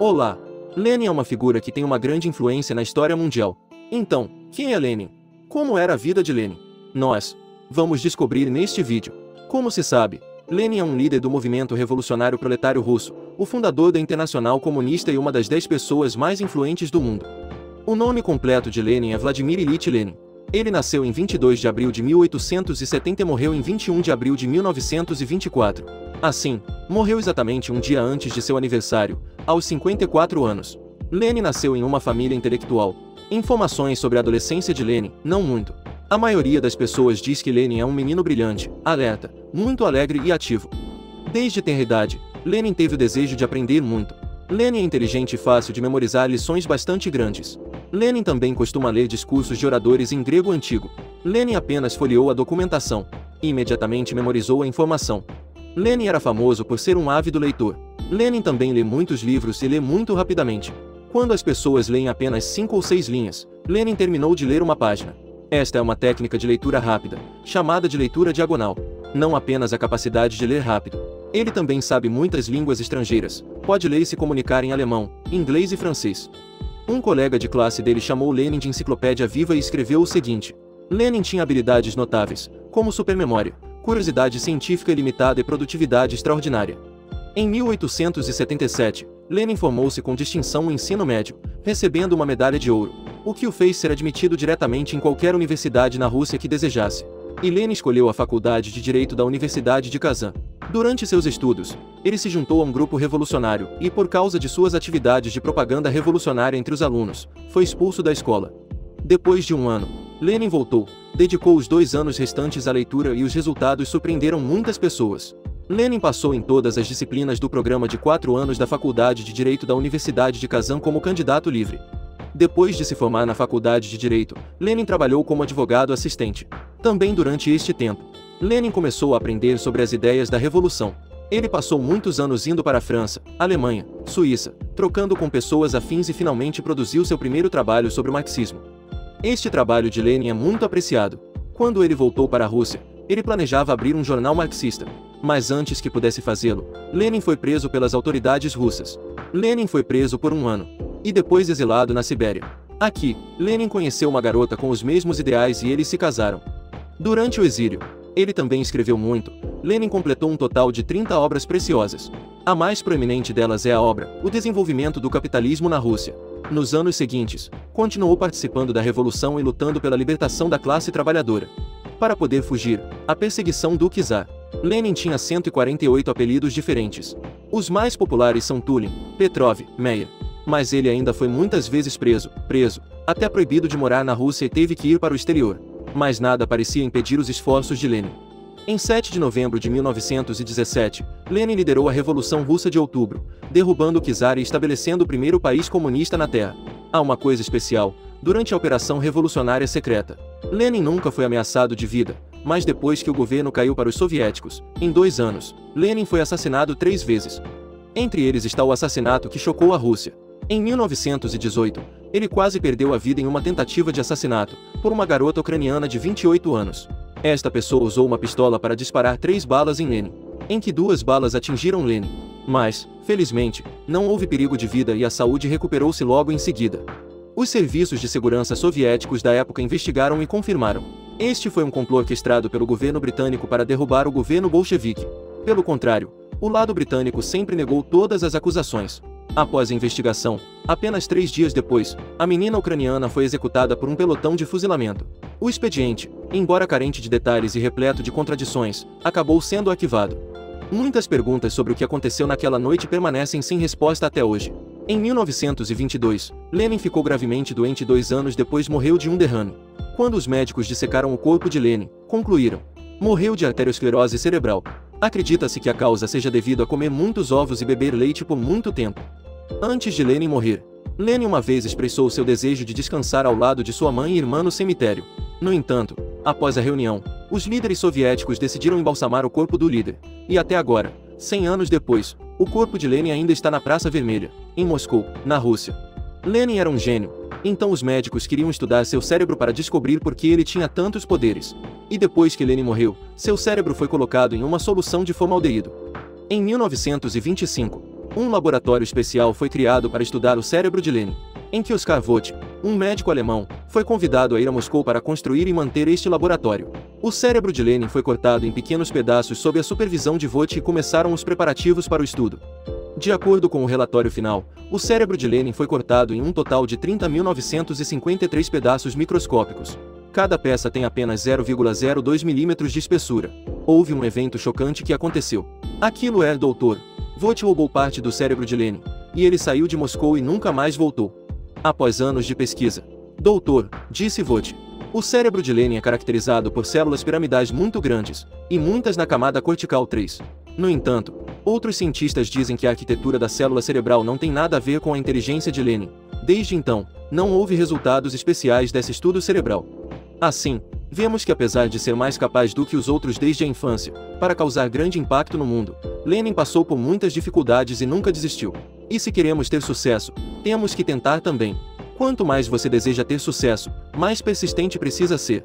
Olá! Lenin é uma figura que tem uma grande influência na história mundial. Então, quem é Lenin? Como era a vida de Lenin? Nós vamos descobrir neste vídeo. Como se sabe, Lenin é um líder do movimento revolucionário proletário russo, o fundador da Internacional Comunista e uma das 10 pessoas mais influentes do mundo. O nome completo de Lenin é Vladimir Ilyich Lenin. Ele nasceu em 22 de abril de 1870 e morreu em 21 de abril de 1924. Assim, morreu exatamente um dia antes de seu aniversário, aos 54 anos. Lenin nasceu em uma família intelectual. Informações sobre a adolescência de Lenin, não muito. A maioria das pessoas diz que Lenin é um menino brilhante, alerta, muito alegre e ativo. Desde tenra idade, Lenin teve o desejo de aprender muito. Lenin é inteligente e fácil de memorizar lições bastante grandes. Lenin também costuma ler discursos de oradores em grego antigo. Lenin apenas folheou a documentação e imediatamente memorizou a informação. Lenin era famoso por ser um ávido leitor. Lenin também lê muitos livros e lê muito rapidamente. Quando as pessoas leem apenas 5 ou 6 linhas, Lenin terminou de ler uma página. Esta é uma técnica de leitura rápida, chamada de leitura diagonal. Não apenas a capacidade de ler rápido. Ele também sabe muitas línguas estrangeiras, pode ler e se comunicar em alemão, inglês e francês. Um colega de classe dele chamou Lenin de enciclopédia viva e escreveu o seguinte: Lenin tinha habilidades notáveis, como supermemória, curiosidade científica ilimitada e produtividade extraordinária. Em 1877, Lenin formou-se com distinção no ensino médio, recebendo uma medalha de ouro, o que o fez ser admitido diretamente em qualquer universidade na Rússia que desejasse. E Lenin escolheu a Faculdade de Direito da Universidade de Kazan. Durante seus estudos, ele se juntou a um grupo revolucionário e, por causa de suas atividades de propaganda revolucionária entre os alunos, foi expulso da escola. Depois de um ano, Lenin voltou, dedicou os 2 anos restantes à leitura e os resultados surpreenderam muitas pessoas. Lenin passou em todas as disciplinas do programa de 4 anos da Faculdade de Direito da Universidade de Kazan como candidato livre. Depois de se formar na Faculdade de Direito, Lenin trabalhou como advogado assistente. Também durante este tempo, Lenin começou a aprender sobre as ideias da Revolução. Ele passou muitos anos indo para a França, Alemanha, Suíça, trocando com pessoas afins e finalmente produziu seu primeiro trabalho sobre o marxismo. Este trabalho de Lenin é muito apreciado. Quando ele voltou para a Rússia, ele planejava abrir um jornal marxista. Mas antes que pudesse fazê-lo, Lenin foi preso pelas autoridades russas. Lenin foi preso por 1 ano, e depois exilado na Sibéria. Aqui, Lenin conheceu uma garota com os mesmos ideais e eles se casaram. Durante o exílio, ele também escreveu muito. Lenin completou um total de 30 obras preciosas. A mais proeminente delas é a obra O Desenvolvimento do Capitalismo na Rússia. Nos anos seguintes, continuou participando da revolução e lutando pela libertação da classe trabalhadora. Para poder fugir à perseguição do czar, Lenin tinha 148 apelidos diferentes. Os mais populares são Tulin, Petrov, Meia. Mas ele ainda foi muitas vezes preso, até proibido de morar na Rússia e teve que ir para o exterior. Mas nada parecia impedir os esforços de Lenin. Em 7 de novembro de 1917, Lenin liderou a Revolução Russa de Outubro, derrubando o czar e estabelecendo o primeiro país comunista na Terra. Há uma coisa especial: durante a Operação Revolucionária Secreta, Lenin nunca foi ameaçado de vida, mas depois que o governo caiu para os soviéticos, em 2 anos, Lenin foi assassinado 3 vezes. Entre eles está o assassinato que chocou a Rússia. Em 1918, ele quase perdeu a vida em uma tentativa de assassinato, por uma garota ucraniana de 28 anos. Esta pessoa usou uma pistola para disparar 3 balas em Lenin, em que 2 balas atingiram Lenin. Mas, felizmente, não houve perigo de vida e a saúde recuperou-se logo em seguida. Os serviços de segurança soviéticos da época investigaram e confirmaram. Este foi um complô orquestrado pelo governo britânico para derrubar o governo bolchevique. Pelo contrário, o lado britânico sempre negou todas as acusações. Após a investigação, apenas 3 dias depois, a menina ucraniana foi executada por um pelotão de fuzilamento. O expediente, embora carente de detalhes e repleto de contradições, acabou sendo arquivado. Muitas perguntas sobre o que aconteceu naquela noite permanecem sem resposta até hoje. Em 1922, Lenin ficou gravemente doente e 2 anos depois morreu de um derrame. Quando os médicos dissecaram o corpo de Lenin, concluíram: morreu de arteriosclerose cerebral. Acredita-se que a causa seja devido a comer muitos ovos e beber leite por muito tempo. Antes de Lenin morrer, Lenin uma vez expressou seu desejo de descansar ao lado de sua mãe e irmã no cemitério. No entanto, após a reunião, os líderes soviéticos decidiram embalsamar o corpo do líder, e até agora, 100 anos depois, o corpo de Lenin ainda está na Praça Vermelha, em Moscou, na Rússia. Lenin era um gênio, então os médicos queriam estudar seu cérebro para descobrir por que ele tinha tantos poderes. E depois que Lenin morreu, seu cérebro foi colocado em uma solução de formaldeído. Em 1925, Um laboratório especial foi criado para estudar o cérebro de Lenin, em que Oskar Vogt, um médico alemão, foi convidado a ir a Moscou para construir e manter este laboratório. O cérebro de Lenin foi cortado em pequenos pedaços sob a supervisão de Vogt e começaram os preparativos para o estudo. De acordo com o relatório final, o cérebro de Lenin foi cortado em um total de 30.953 pedaços microscópicos. Cada peça tem apenas 0,02 milímetros de espessura. Houve um evento chocante que aconteceu. Aquilo é, doutor. Vogt roubou parte do cérebro de Lenin, e ele saiu de Moscou e nunca mais voltou. Após anos de pesquisa. Doutor, disse Vogt. O cérebro de Lenin é caracterizado por células piramidais muito grandes, e muitas na camada cortical 3. No entanto, outros cientistas dizem que a arquitetura da célula cerebral não tem nada a ver com a inteligência de Lenin. Desde então, não houve resultados especiais desse estudo cerebral. Assim, vemos que apesar de ser mais capaz do que os outros desde a infância, para causar grande impacto no mundo, Lenin passou por muitas dificuldades e nunca desistiu. E se queremos ter sucesso, temos que tentar também. Quanto mais você deseja ter sucesso, mais persistente precisa ser.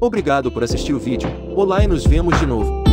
Obrigado por assistir o vídeo. Olá e nos vemos de novo.